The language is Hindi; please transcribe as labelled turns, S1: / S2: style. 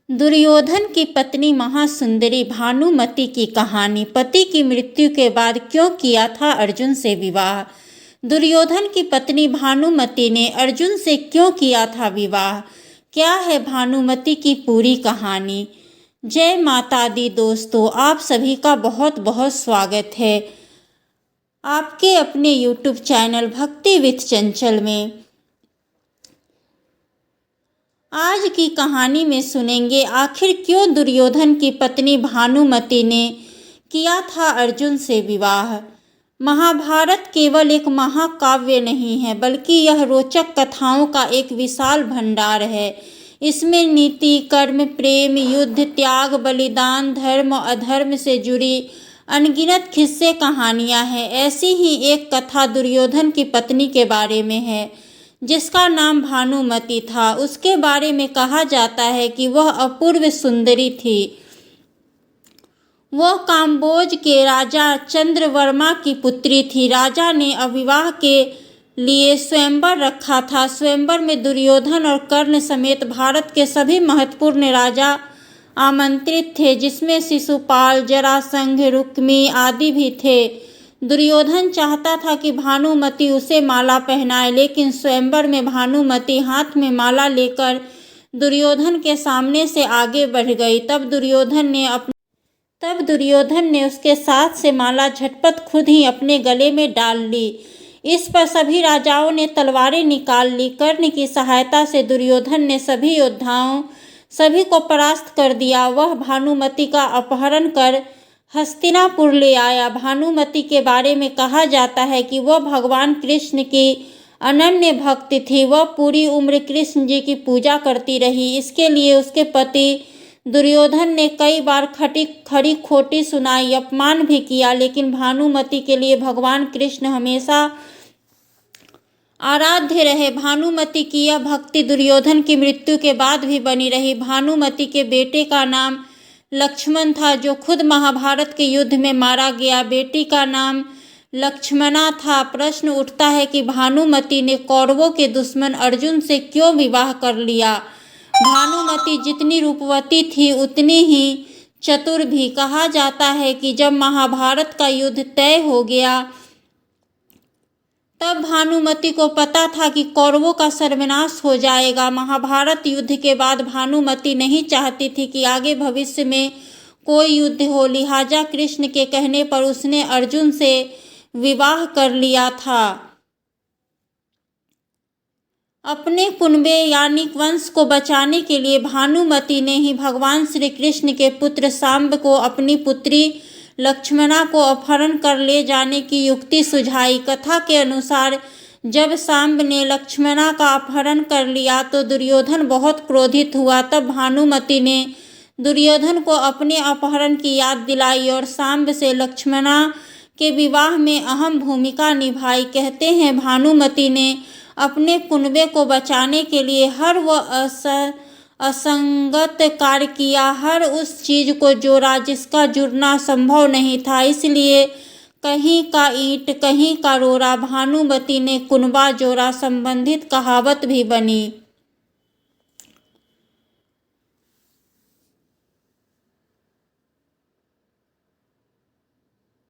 S1: दुर्योधन की पत्नी महासुंदरी भानुमति की कहानी। पति की मृत्यु के बाद क्यों किया था अर्जुन से विवाह? दुर्योधन की पत्नी भानुमति ने अर्जुन से क्यों किया था विवाह? क्या है भानुमति की पूरी कहानी? जय माता दी दोस्तों, आप सभी का बहुत बहुत स्वागत है आपके अपने YouTube चैनल भक्ति विथ चंचल में। आज की कहानी में सुनेंगे आखिर क्यों दुर्योधन की पत्नी भानुमति ने किया था अर्जुन से विवाह। महाभारत केवल एक महाकाव्य नहीं है, बल्कि यह रोचक कथाओं का एक विशाल भंडार है। इसमें नीति, कर्म, प्रेम, युद्ध, त्याग, बलिदान, धर्म और अधर्म से जुड़ी अनगिनत किस्से कहानियां हैं। ऐसी ही एक कथा दुर्योधन की पत्नी के बारे में है, जिसका नाम भानुमति था। उसके बारे में कहा जाता है कि वह अपूर्व सुंदरी थी। वह काम्बोज के राजा चंद्रवर्मा की पुत्री थी। राजा ने अविवाह के लिए स्वयंवर रखा था। स्वयंवर में दुर्योधन और कर्ण समेत भारत के सभी महत्वपूर्ण राजा आमंत्रित थे, जिसमें शिशुपाल, जरासंध, रुक्मी आदि भी थे। दुर्योधन चाहता था कि भानुमति उसे माला पहनाए, लेकिन स्वयंवर में भानुमति हाथ में माला लेकर दुर्योधन के सामने से आगे बढ़ गई। तब दुर्योधन ने उसके साथ से माला झटपट खुद ही अपने गले में डाल ली। इस पर सभी राजाओं ने तलवारें निकाल ली। कर्ण की सहायता से दुर्योधन ने सभी को परास्त कर दिया। वह भानुमति का अपहरण कर हस्तिनापुर ले आया। भानुमति के बारे में कहा जाता है कि वह भगवान कृष्ण की अनन्य भक्त थी। वह पूरी उम्र कृष्ण जी की पूजा करती रही। इसके लिए उसके पति दुर्योधन ने कई बार खरी खोटी सुनाई, अपमान भी किया, लेकिन भानुमति के लिए भगवान कृष्ण हमेशा आराध्य रहे। भानुमति की यह भक्ति दुर्योधन की मृत्यु के बाद भी बनी रही। भानुमति के बेटे का नाम लक्ष्मण था, जो खुद महाभारत के युद्ध में मारा गया। बेटी का नाम लक्ष्मणा था। प्रश्न उठता है कि भानुमति ने कौरवों के दुश्मन अर्जुन से क्यों विवाह कर लिया? भानुमति जितनी रूपवती थी, उतनी ही चतुर भी। कहा जाता है कि जब महाभारत का युद्ध तय हो गया, तब भानुमति को पता था कि कौरवों का सर्वनाश हो जाएगा। महाभारत युद्ध के बाद भानुमति नहीं चाहती थी कि आगे भविष्य में कोई युद्ध हो, लिहाजा कृष्ण के कहने पर उसने अर्जुन से विवाह कर लिया था। अपने कुनबे यानी वंश को बचाने के लिए भानुमति ने ही भगवान श्री कृष्ण के पुत्र सांब को अपनी पुत्री लक्ष्मणा को अपहरण कर ले जाने की युक्ति सुझाई। कथा के अनुसार जब सांब ने लक्ष्मणा का अपहरण कर लिया तो दुर्योधन बहुत क्रोधित हुआ। तब भानुमति ने दुर्योधन को अपने अपहरण की याद दिलाई और सांब से लक्ष्मणा के विवाह में अहम भूमिका निभाई। कहते हैं भानुमति ने अपने कुनबे को बचाने के लिए हर वह असंगत कार्य किया, हर उस चीज को जोड़ा जिसका जुड़ना संभव नहीं था। इसलिए कहीं का ईंट कहीं का रोड़ा, भानुमति ने कुनबा जोड़ा संबंधित कहावत भी बनी।